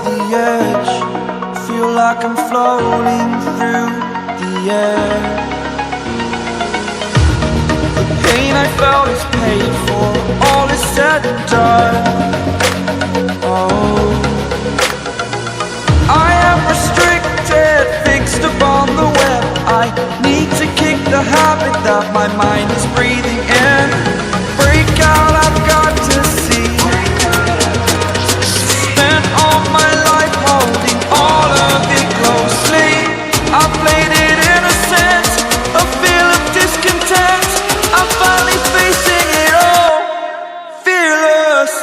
the edge, feel like I'm floating through the air. The pain I felt is paid for, all is said and done. Oh, I am restricted, fixed upon the web. I need to kick the habit that my mind is breathing in. Break out, I've got to see. Spent all my life holding all of it closely. I played it innocent, a feel of discontent. I'm finally facing it all, fearless.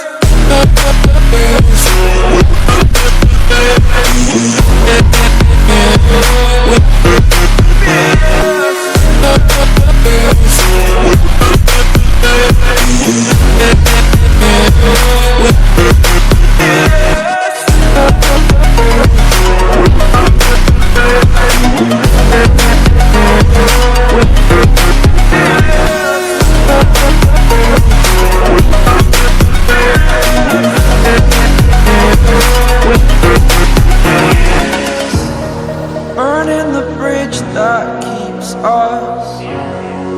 Burning the bridge that keeps us.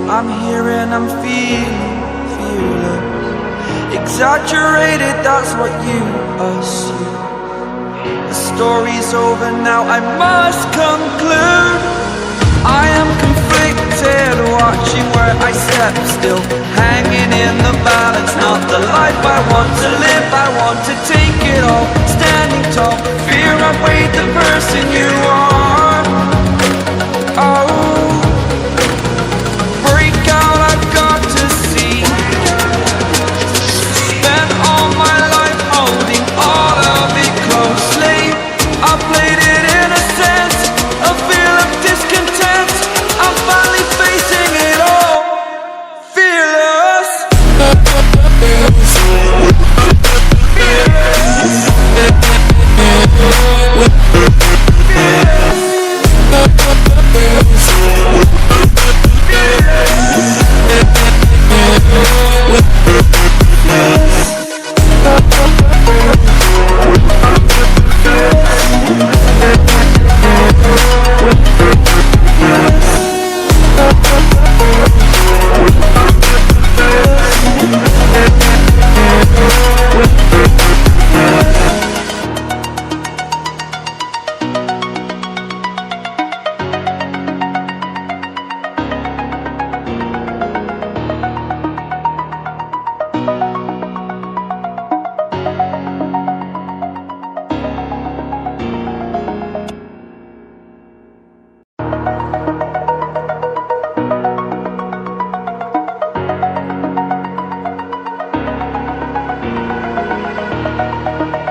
I'm here and I'm feeling fearless. Exaggerated, that's what you assume. The story's over now, I must conclude. I am conflicted, watching where I step still, hanging in the balance. Not the life I want to live, I want to take it all. Standing tall, fear outweighed the person you are. Oh, break out, I've got to see. Spent all my life holding all of it closely. I played it innocent, a feel of discontent. I'm finally facing it all, fearless.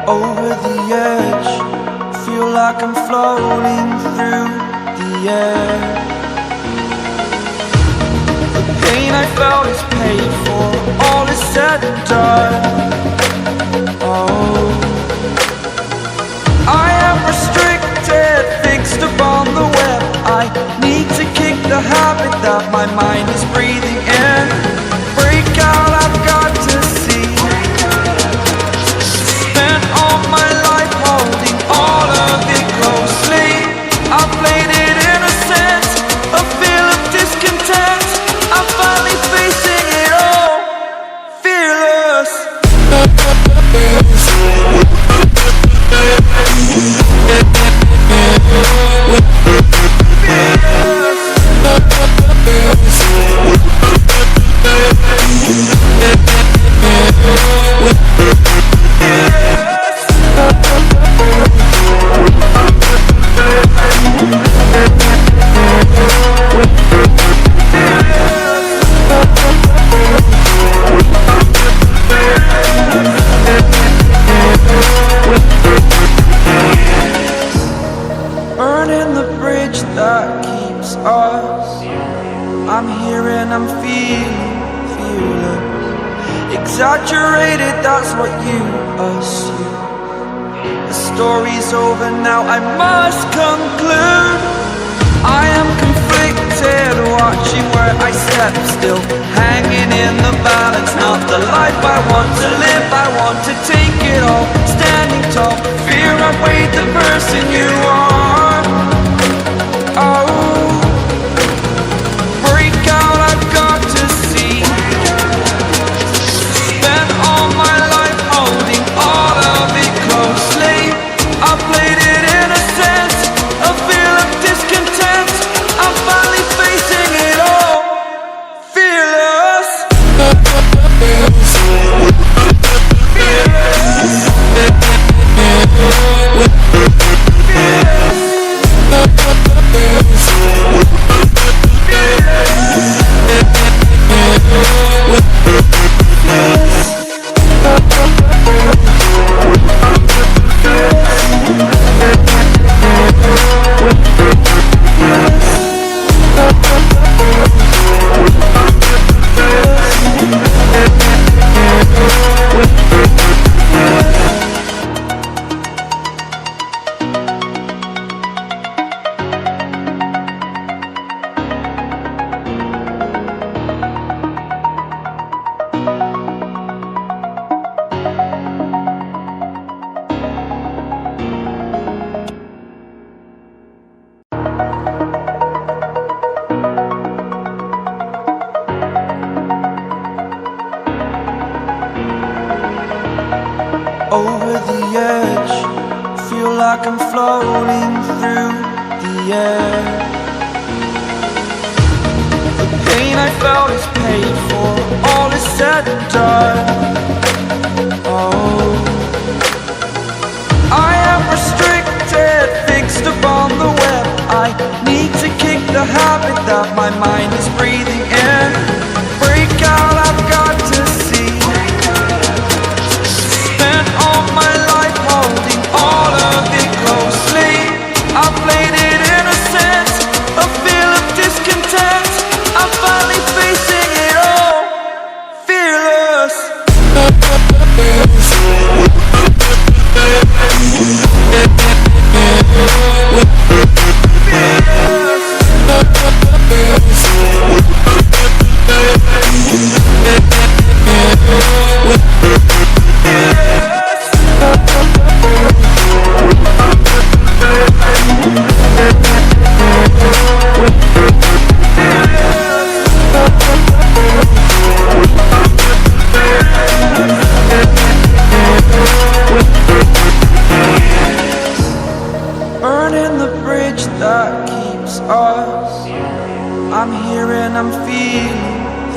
Over the edge, feel like I'm floating through the air. The pain I felt is paid for, all is said and done. Oh, I am restricted, fixed upon the web. I need to kick the habit that my mind is breathing in. Break out, I've got to see. Spent all my life holding all of it closely. I played it innocent, a feel of discontent. I'm finally facing it all, fearless. Burning the bridge that keeps us. I'm here and I'm feeling fearless. Exaggerated, that's what you assume. The story's over now, I must conclude. I am conflicted, watching where I step still, hanging in the balance. Not the life I want to live, I want to take it all. Standing tall, fear I I'm floating through the air. The pain I felt is paid for, all is said and done. Oh, I am restricted, fixed upon the web. I need to kick the habit that my mind is breathing in. Break out, I've got to see. Spent all my life holding all of it closely. I played it innocent, a feel of discontent. I'm finally facing it all, fearless. Burning the bridge that keeps us. I'm here and I'm feeling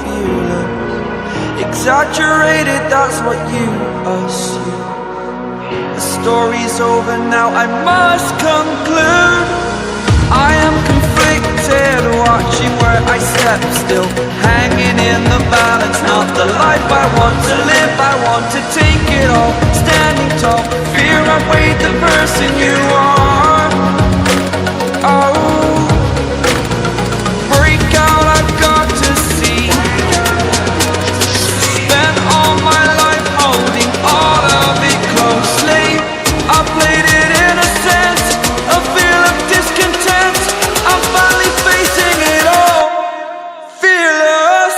fearless. Exaggerated, that's what you assume. The story's over now, I must conclude. I am conflicted, watching where I step still, hanging in the balance. Not the life I want to live, I want to take it all. Standing tall, fear I weighed the person you are. Oh, break out, I've got to see. Spent all my life holding all of it closely. I played it innocent, a feel of discontent. I'm finally facing it all, fearless.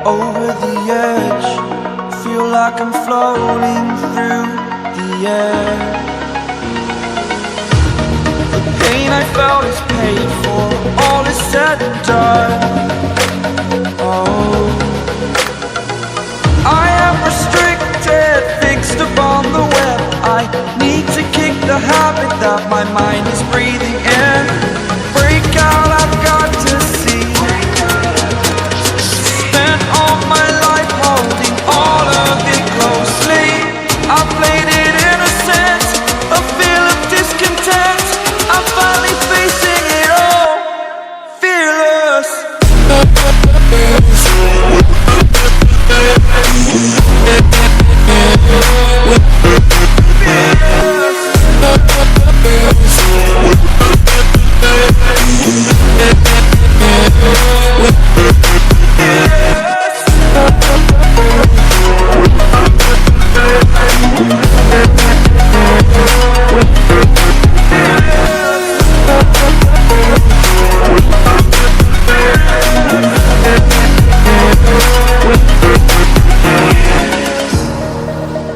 Over the edge, feel like I'm floating through the air. The pain I felt is paid for, all is said and done. Oh, I am restricted, fixed upon the web. I need to kick the habit that my mind is breathing in. Break out, I've got to see. Spent all my life holding all of it closely. I played it innocent, a feel of discontent. I'm finally facing it all, fearless.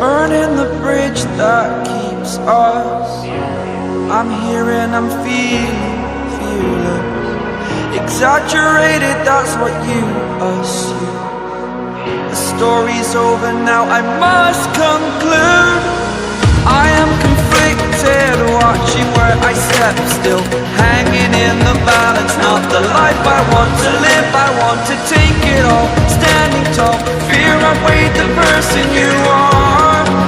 Burning the bridge that keeps us. I'm here and I'm feeling fearless. Exaggerated, that's what you assume. The story's over now, I must conclude. I am conflicted, watching where I step still, hanging in the balance. Not the life I want to live, I want to take it all. Standing tall, fear I weighed the person you are.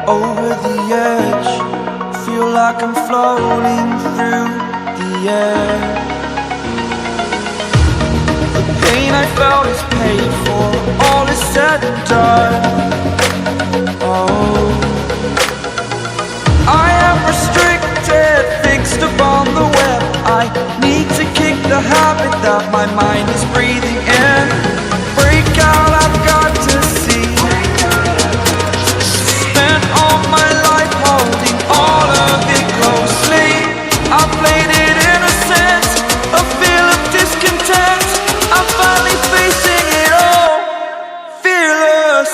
over the edge. Feel like I'm floating through the air. The pain I felt is paid for, all is said and done. Oh, I am restricted, fixed upon the web. I need to kick the habit that my mind is breathing in. Break out, I've got to see. Spent all my life holding all of it closely. I played it innocent, a feel of discontent. I'm finally facing it all, fearless.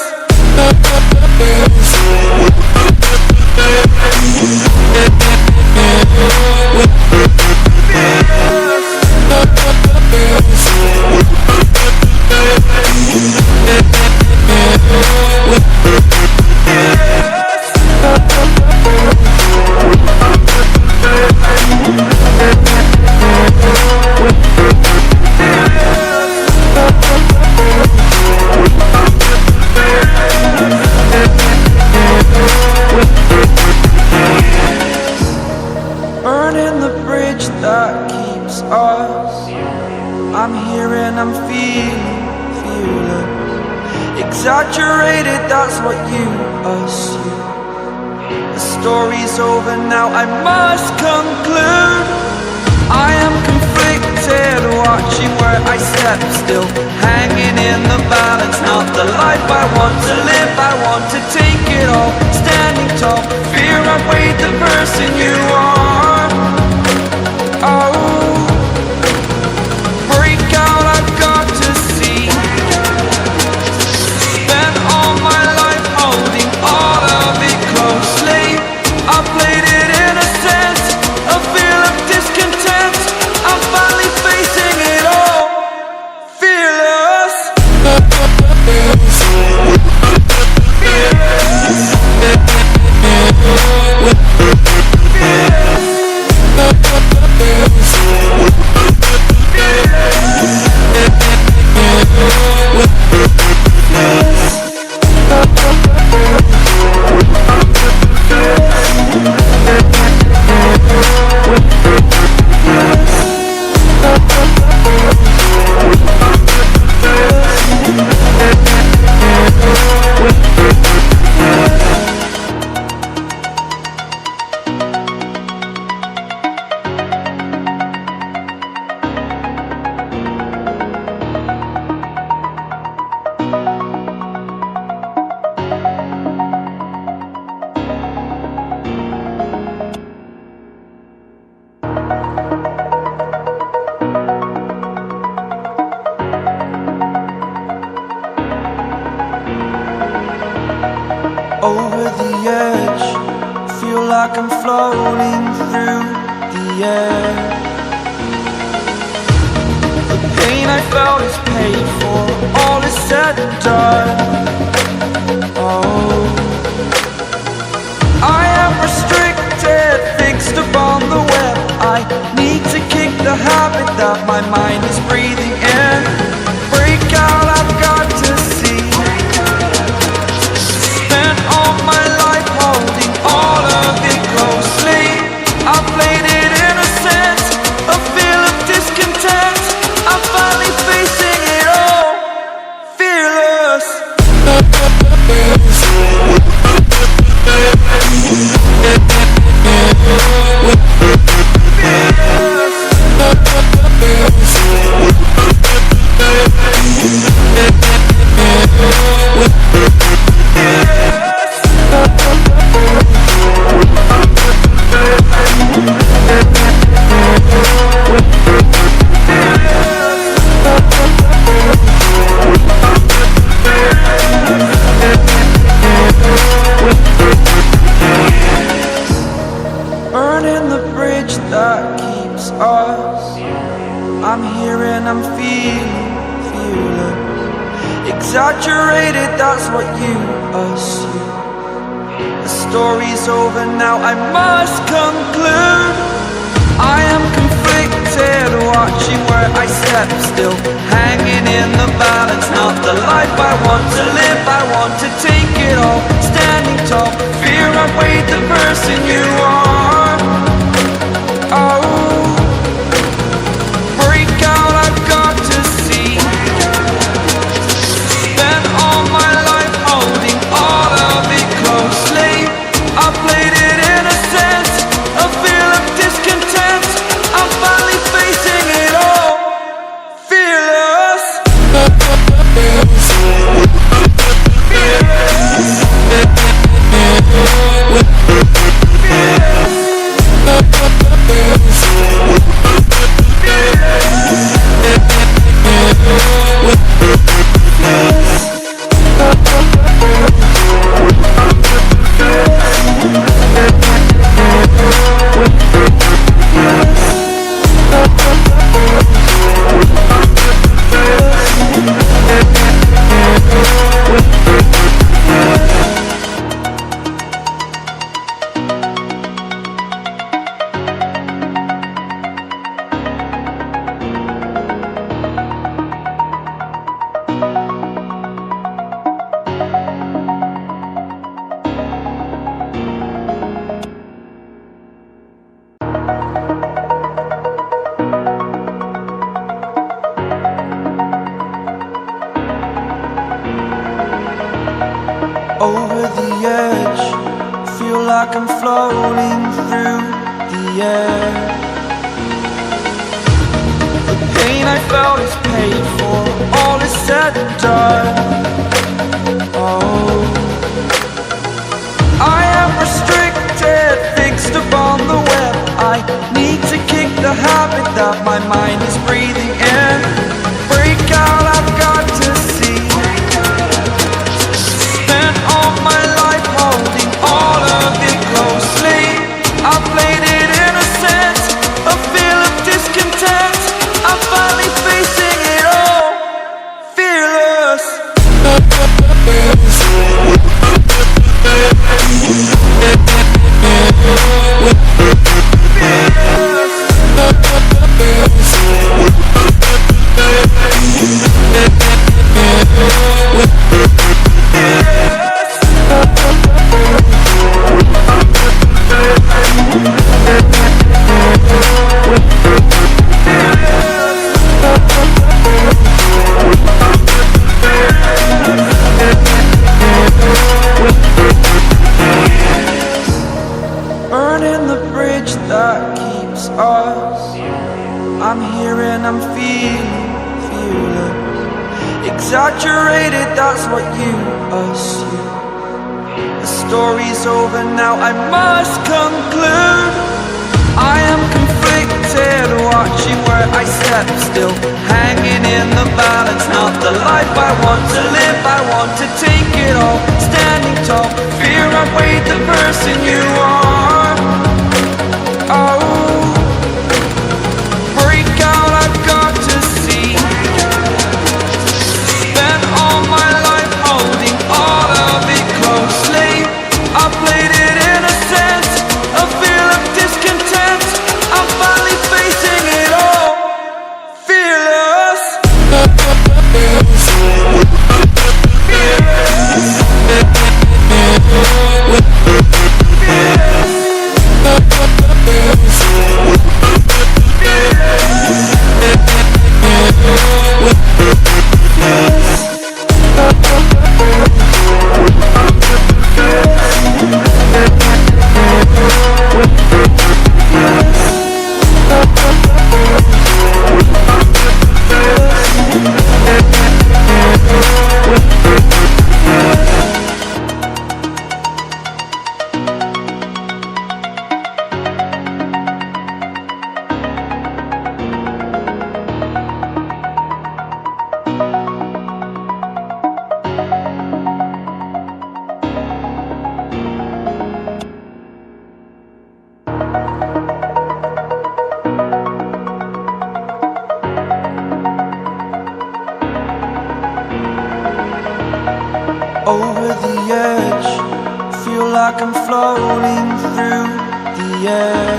Burning the bridge that keeps us. I'm here and I'm feeling fearless. Exaggerated, that's what you assume. The story's over now, I must conclude. I am conflicted, watching where I step still, hanging in the balance. Not the life I want to live, I want to take it all. Standing tall, fear I've weighed the person you are. Oh, break out, I've got to see. Spent all my life holding all of it closely. I played it innocent, a feel of discontent. I'm finally facing it all, fearless. Over the edge, feel like I'm floating through the air. The pain I felt is paid for, all is said and done. Oh, I am restricted, fixed upon the web. I need to kick the habit that my mind is breathing in. Break out, I've got to see. Spent all my life holding all of it closely. I played it innocent, a feel of discontent. I'm finally facing it all, fearless. Burning the bridge that keeps us. I'm here and I'm feeling fearless. Exaggerated, that's what you assume. The story's over now, I must conclude. I am conflicted, watching where I step still, hanging in the balance. Not the life I want to live, I want to take it all. Standing tall, fear away the person you are. Oh, break out, I've got to see. Spent all my life holding all of it closely. I played it innocent, a feel of discontent. I'm finally facing it all, fearless. Over the edge, feel like I'm floating through the air. The pain I felt is paid for, all is said and done. Oh, I am restricted, fixed upon the web. I need to kick the habit that my mind is breathing in. Break out, I've got to see. Spent all my life holding all of it closely. I played it innocent, a feel of discontent. I'm finally facing it all, fearless. Burning the bridge that keeps us. I'm here and I'm feeling fearless. Exaggerated, that's what you assume. The story's over now, I must conclude. I am conflicted, watching where I step still, hanging in the balance. Not the life I want to live, I want to take it all. Standing tall, fear outweighed the person you are. Oh, break out, I've got to see. Spent all my life holding all of it closely. I played it innocent, a feel of discontent. I'm finally facing it all, fearless. Over the edge, feel like I'm floating through the air.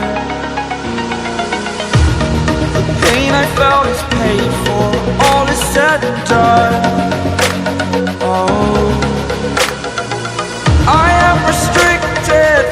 The pain I felt is paid for, all is said and done. Oh, I am restricted,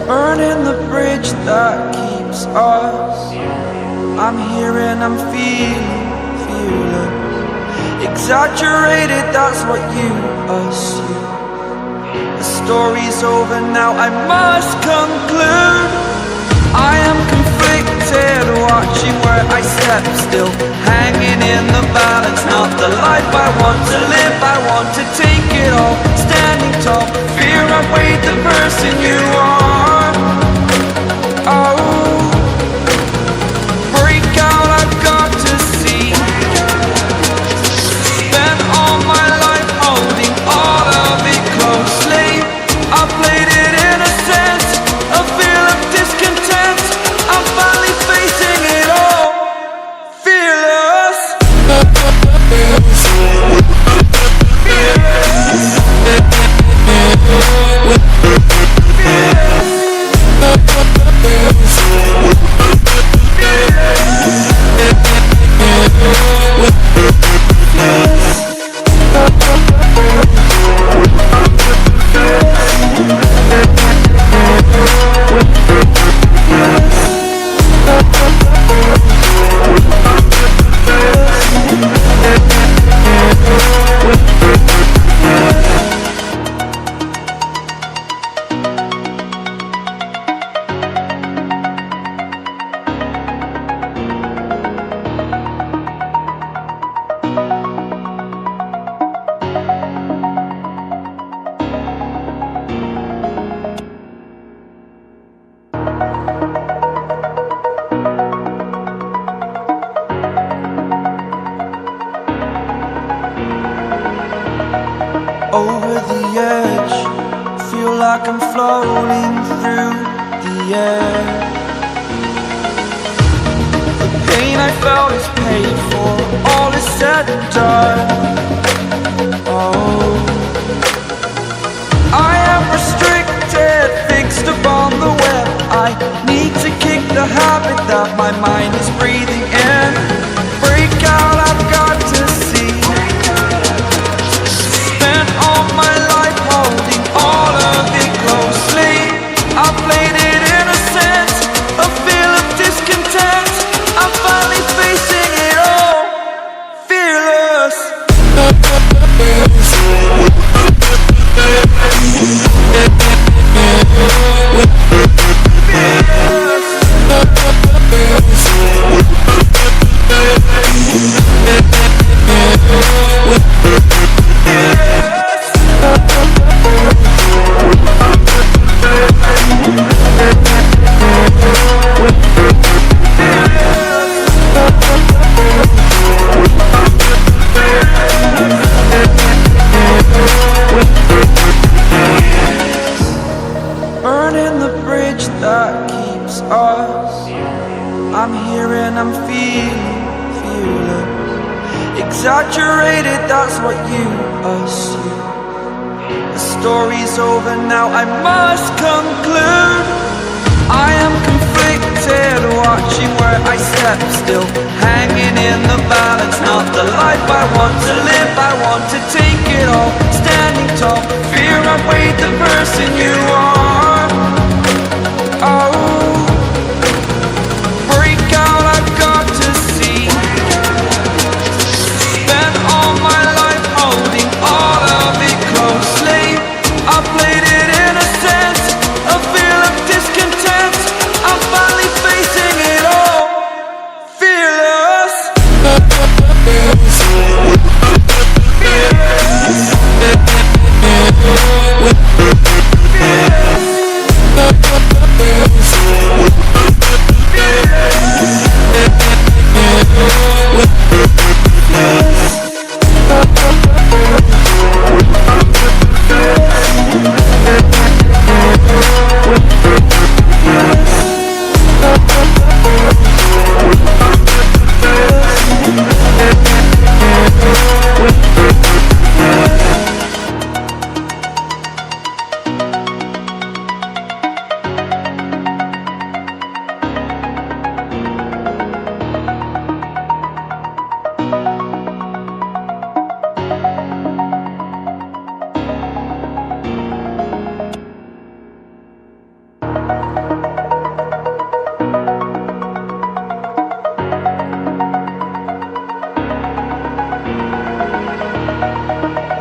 Burning the bridge that keeps us. I'm here and I'm feeling fearless. Exaggerated, that's what you assume. The story's over now, I must conclude. I am conflicted, watching where I step still, hanging in the balance. Not the life I want to live, I want to take it all. Standing tall, fear I've weighed the person you are. Oh, break out, I've got to see. Spent all my life holding all of it closely. I played it innocent, a feel of discontent. I'm finally facing it all, fearless. Over the edge, feel like I'm floating through the air. The pain I felt is paid for, all is said and done. Oh, I am restricted, fixed upon the web. I need to kick the habit that my mind is breathing in. Break out, I've got to see. All my life holding all of it closely. I played it innocent, a feel of discontent. I'm finally facing it all, fearless. Burning the bridge that keeps us. I'm here and I'm feeling fearless. Exaggerated, that's what you assume. The story's over now, I must conclude. I am conflicted, watching where I step still, hanging in the balance. Not the life I want to live, I want to take it all. Standing tall, fear I've weighed the person you are. Oh, break out, I've got to see. Spent all my life holding all of it closely. I played it innocent, a feel of discontent. I'm finally facing it all, fearless. Fearless.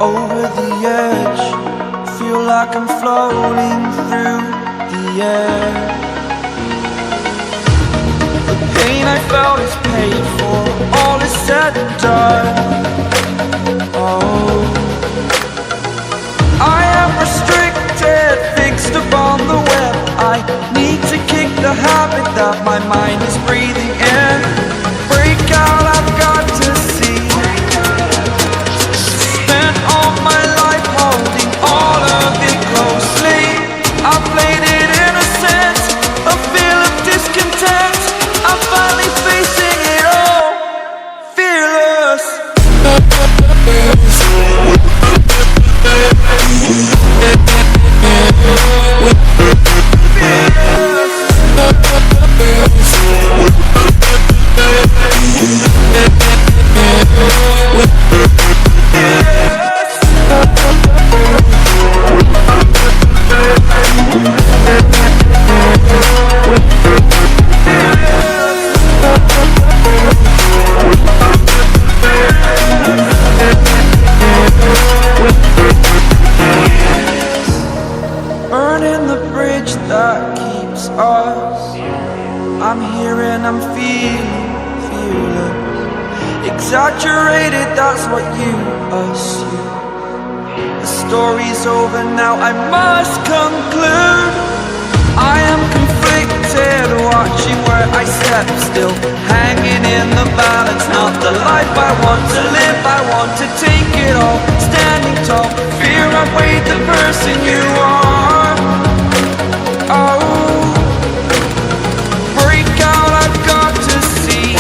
over the edge. Feel like I'm floating through the air. The pain I felt is paid for, all is said and done. Oh, I am restricted, fixed upon the web. I need to kick the habit that my mind is breathing in. Break out, I've got to see. Spent all my life holding all of it closely. I played it innocent, a feel of discontent. I'm finally facing it all, fearless. Burning the bridge that keeps us. I'm here and I'm feeling fearless. Exaggerated, that's what you assume. The story's over now, I must conclude. I am conflicted, watching where I step still, hanging in the balance. Not the life I want to live, I want to take it all. Standing tall, fear I've weighed the person you are. Oh, break out, I've got to see.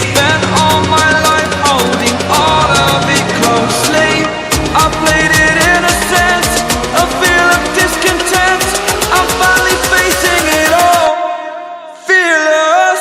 Spent all my life holding all of it closely. I played it innocent, a feel of discontent. I'm finally facing it all, fearless.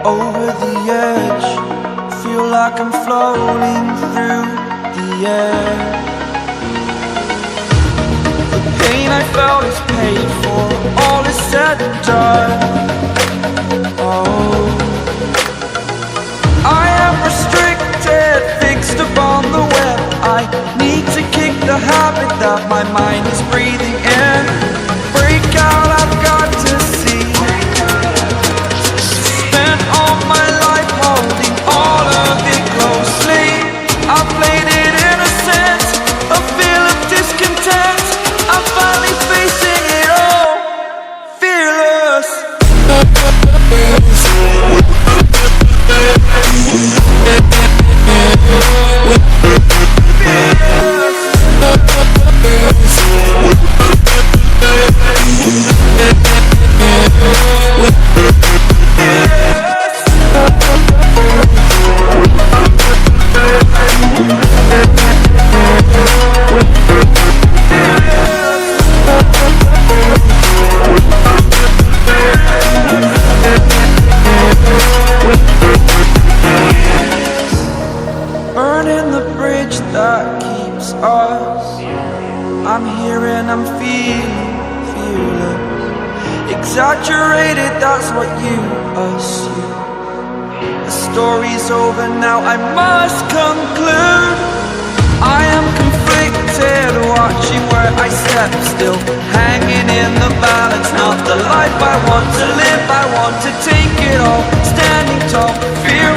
Over the edge, feel like I'm floating through the air. The pain I felt is paid for, all is said and done. Oh, I am restricted, fixed upon the web. I need to kick the habit that my mind is breathing in. Break out, I've got to see. Spent all my life holding all of it closely. I played it innocent, a feel of discontent. I'm finally facing it all, fearless. Burning the bridge that keeps us. I'm here and I'm feeling fearless. Exaggerated, that's what you assume. The story's over now, I must conclude. I am conflicted, watching where I step still, hanging in the balance. Not the life I want to live, I want to take it all. Standing tall, fear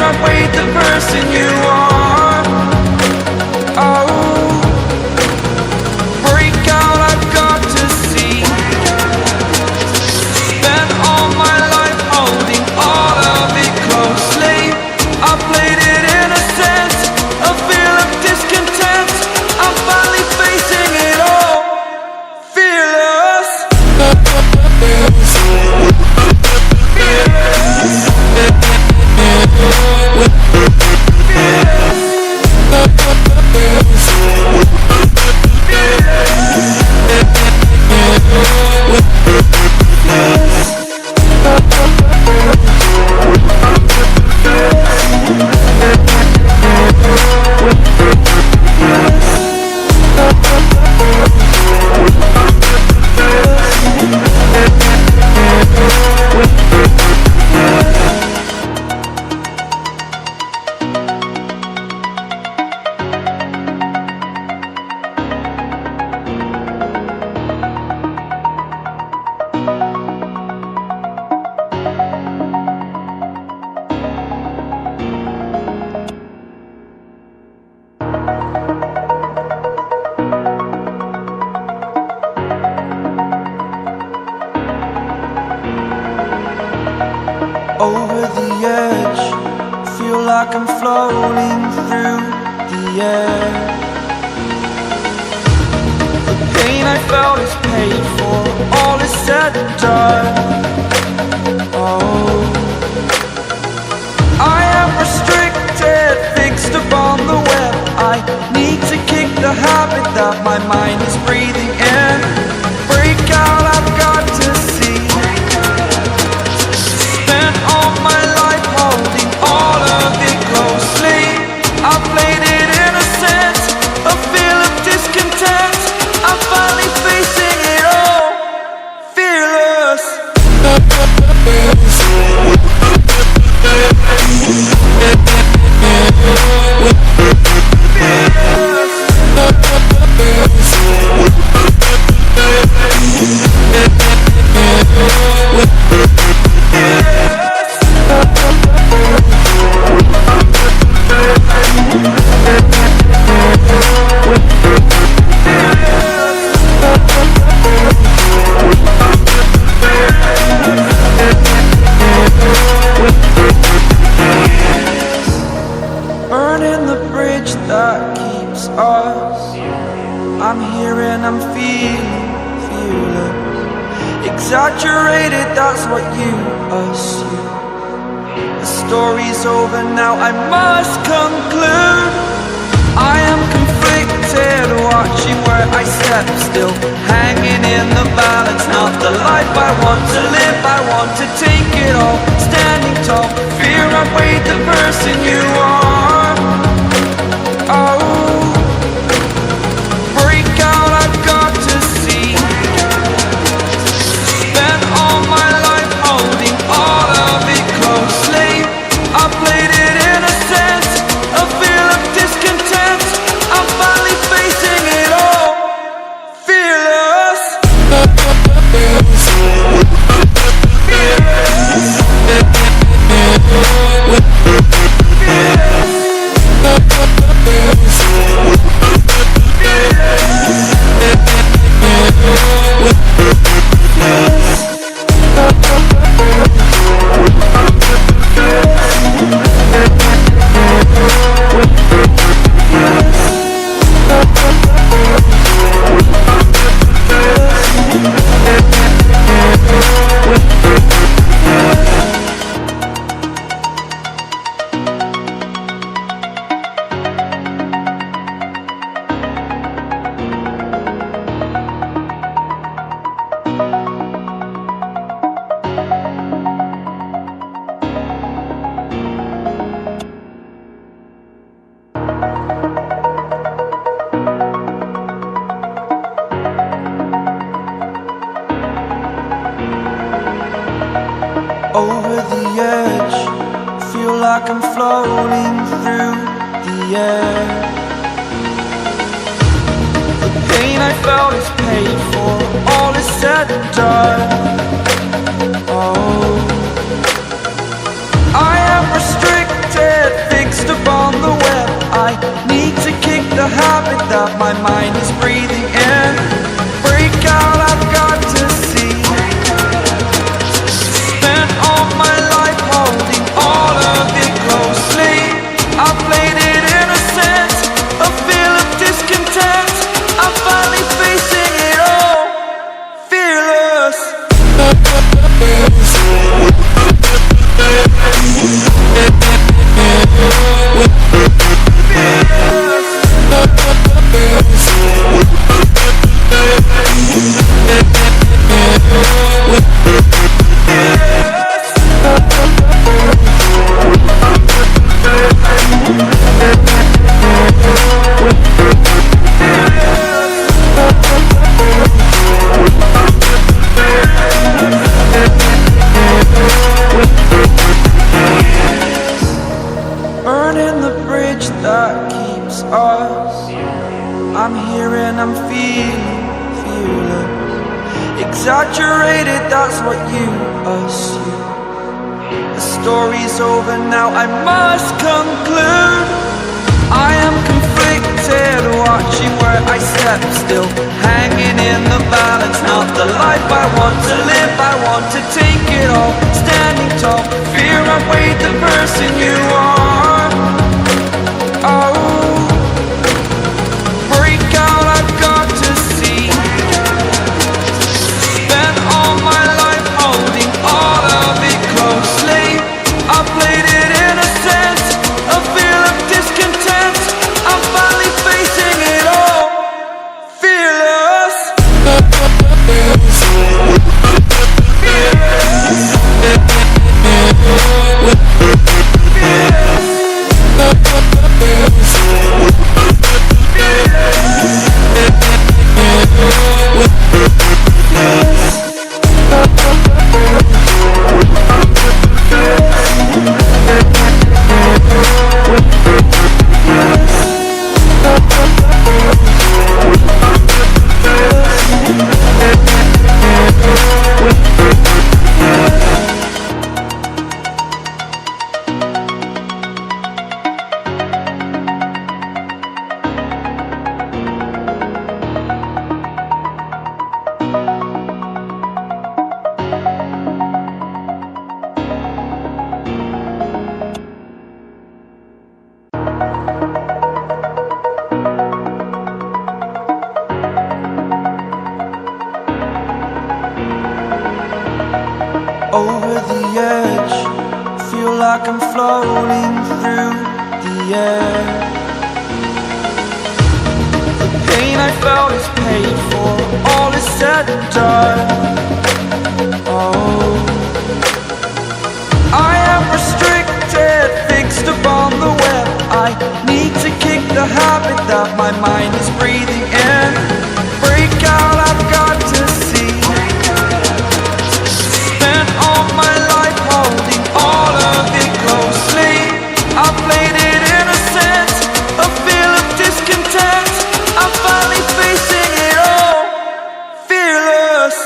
like I'm floating through the air. The pain I felt is paid for, all is said and done. Oh, I am restricted, fixed upon the web. I need to kick the habit that my mind is breathing in. Break out, I've got to see. Spent all my life holding all of it closely. I played it innocent, a feel of discontent. I'm finally facing it all, fearless. Burning the bridge that keeps us. I'm here and I'm feeling fearless. Exaggerated, that's what you assume. The story's over now, I must conclude. I am conflicted, watching where I step still, hanging in the balance. Not the life I want to live, I want to take it all. Standing tall, fear I've weighed the person you are. Oh, break out, I've got to see. Spent all my life holding all of it closely. I played it innocent, a feel of discontent. I'm finally facing it all, fearless. Over the edge, feel like I'm floating through the air. The pain I felt is paid for, all is said and done. Oh, I am restricted, fixed upon the web. I need to kick the habit that my mind is breathing in. Break out, I've got to see. Spent all my life holding all of it closely. I played it innocent, a feel of discontent. I'm finally facing it all, fearless. Burning the bridge that keeps us. I'm here and I'm feeling fearless. Exaggerated, that's what you assume. The story's over now, I must conclude. I am conflicted, watching where I step still, hanging in the balance. Not the life I want to live, I want to take it all. Standing tall, fear I've weighed the person you are. like I'm floating through the air. The pain I felt is paid for, all is said and done. Oh, I am restricted, fixed upon the web. I need to kick the habit that my mind is breathing in. Break out, I've got to see. Spent all my life holding all of it closely. I played it innocent, a feel of discontent. I'm finally facing it all, fearless.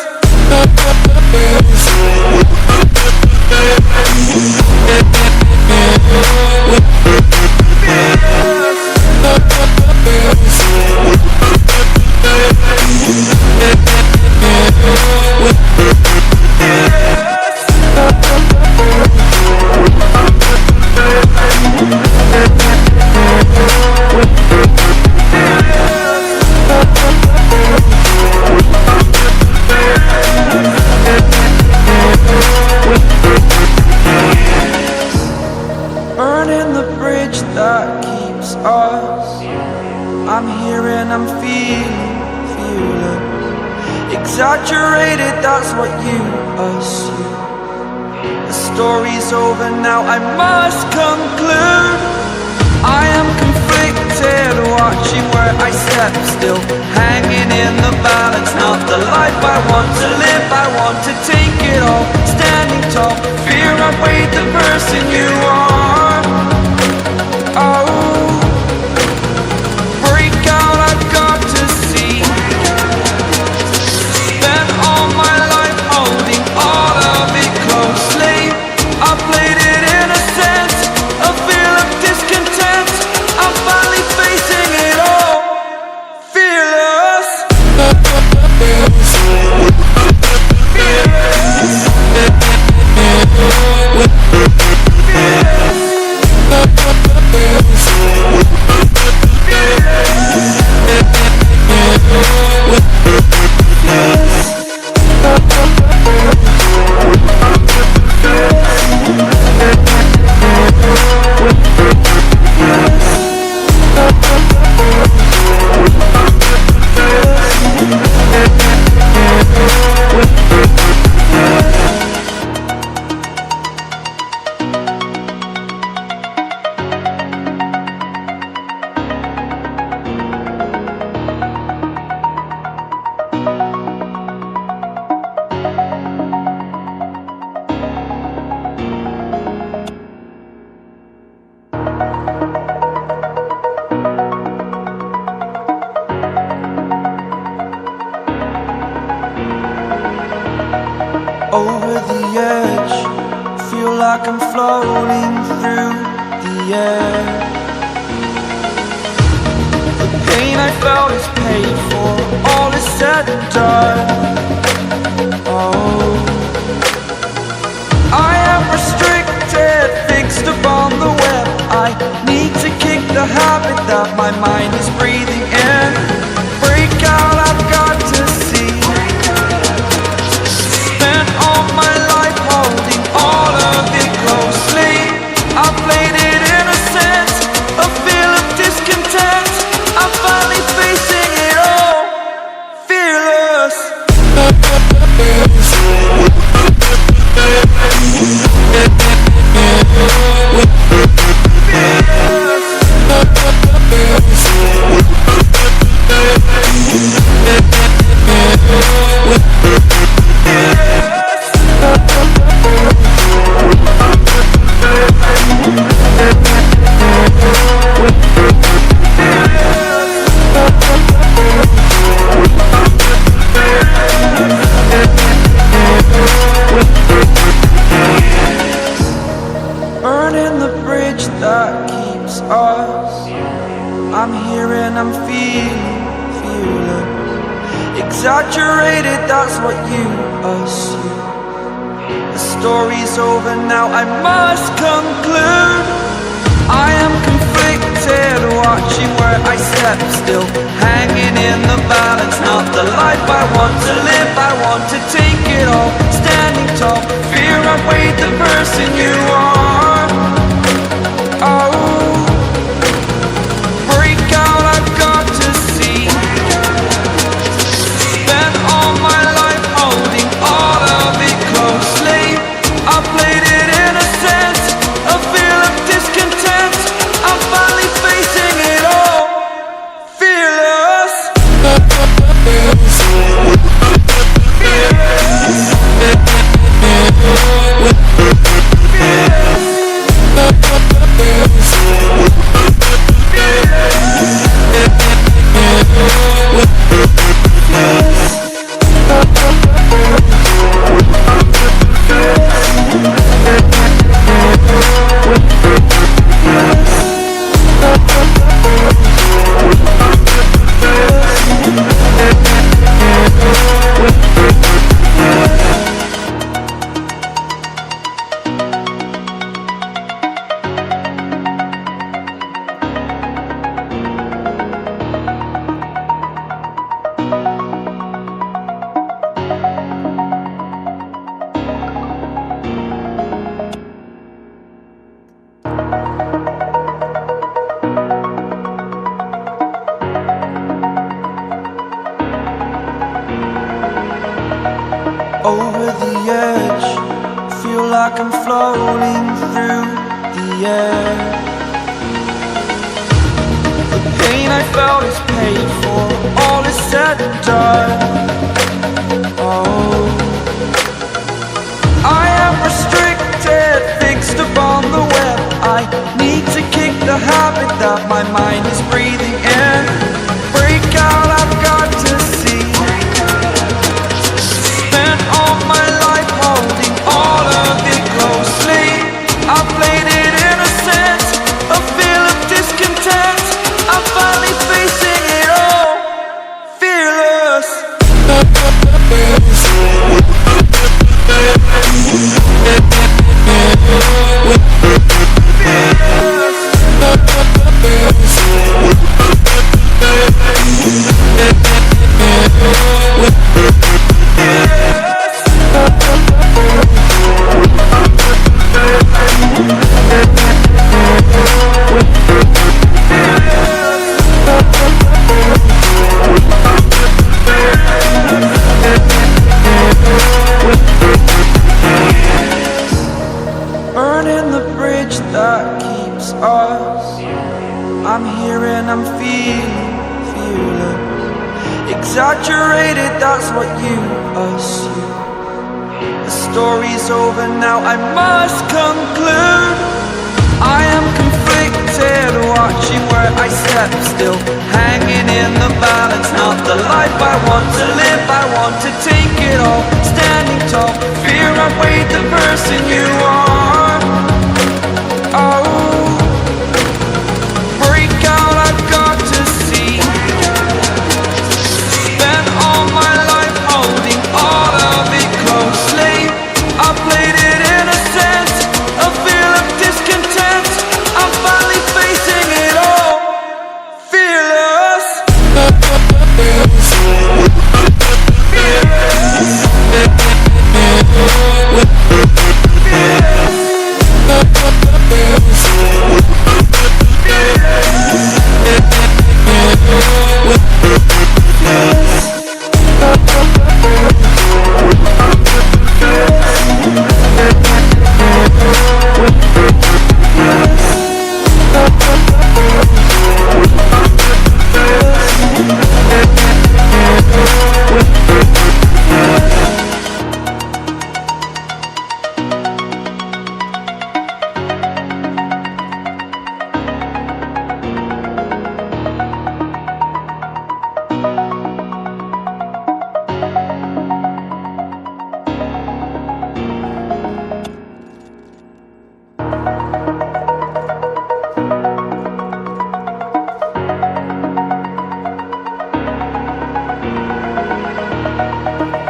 Burning the bridge that keeps us. I'm here and I'm feeling fearless. Exaggerated, that's what you assume. The story's over now, I must conclude. I am conflicted, watching where I step still, hanging in the balance. Not the life I want to live, I want to take it all. Standing tall, fear I've weighed the person you are. Oh, break out, I've got to see. Spent all my life holding all of it closely. I played it innocent, a feel of discontent. I'm finally facing it all, fearless. Over the edge, feel like I'm floating through the air. The pain I felt is paid for, all is said and done. Oh, I am restricted, fixed upon the web. I need to kick the habit that my mind is breathing in. Break out, I've got to see. Spent all my life holding all of it closely. I played it innocent, a feel of discontent. I'm finally facing it all, fearless. Burning the bridge that keeps us. I'm here and I'm feeling fearless. Exaggerated, that's what you assume. The story's over now, I must conclude. I am conflicted, watching where I step still, hanging in the balance. Not the life I want to live, I want to take it all. Standing tall, fear I've weighed the person you are. like I'm floating through the air. The pain I felt is paid for, all is said and done. Oh, I am restricted, fixed upon the web. I need to kick the habit that my mind is breathing in. Break out, I've got to see. Spent all my life holding all of it closely. I played it innocent, a feel of discontent. I'm finally facing it all, fearless. Burning the bridge that keeps us. I'm here and I'm feeling fearless. Exaggerated, that's what you assume. The story's over now, I must conclude. I am conflicted, watching where I step still, hanging in the balance. Not the life I want to live, I want to take it all. Standing tall, fear outweighed the person you are. Oh, break out, I've got to see. Spent all my life holding all of it closely. I played it innocent, a feel of discontent. I'm finally facing it all, fearless.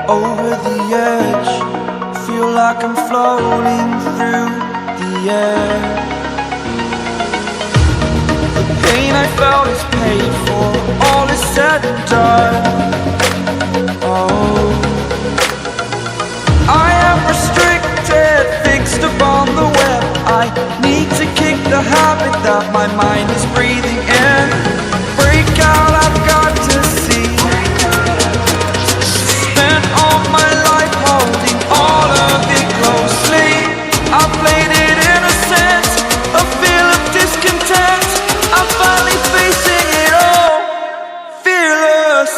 Over the edge, feel like I'm floating through the air. The pain I felt is paid for, all is said and done. Oh, I am restricted, fixed upon the web. I need to kick the habit that my mind is breathing in. Break out, I've got to see. Spent all my life holding all of it closely. I played it innocent, a feel of discontent. I'm finally facing it all, fearless.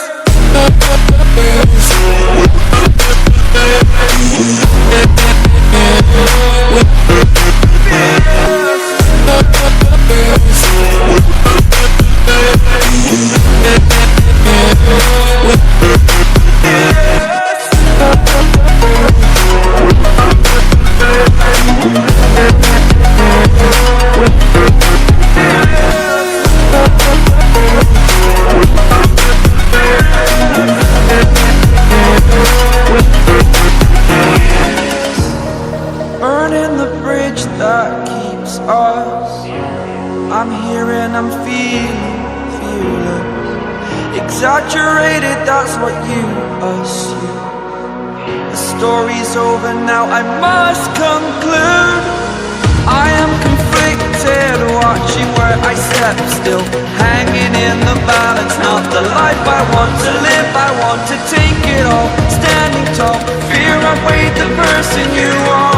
Burning the bridge that keeps us. I'm here and I'm feeling fearless. Exaggerated, that's what you assume. The story's over now, I must conclude. I am conflicted, watching where I step still, hanging in the balance. Not the life I want to live, I want to take it all. Standing tall, fear outweighed the person you are.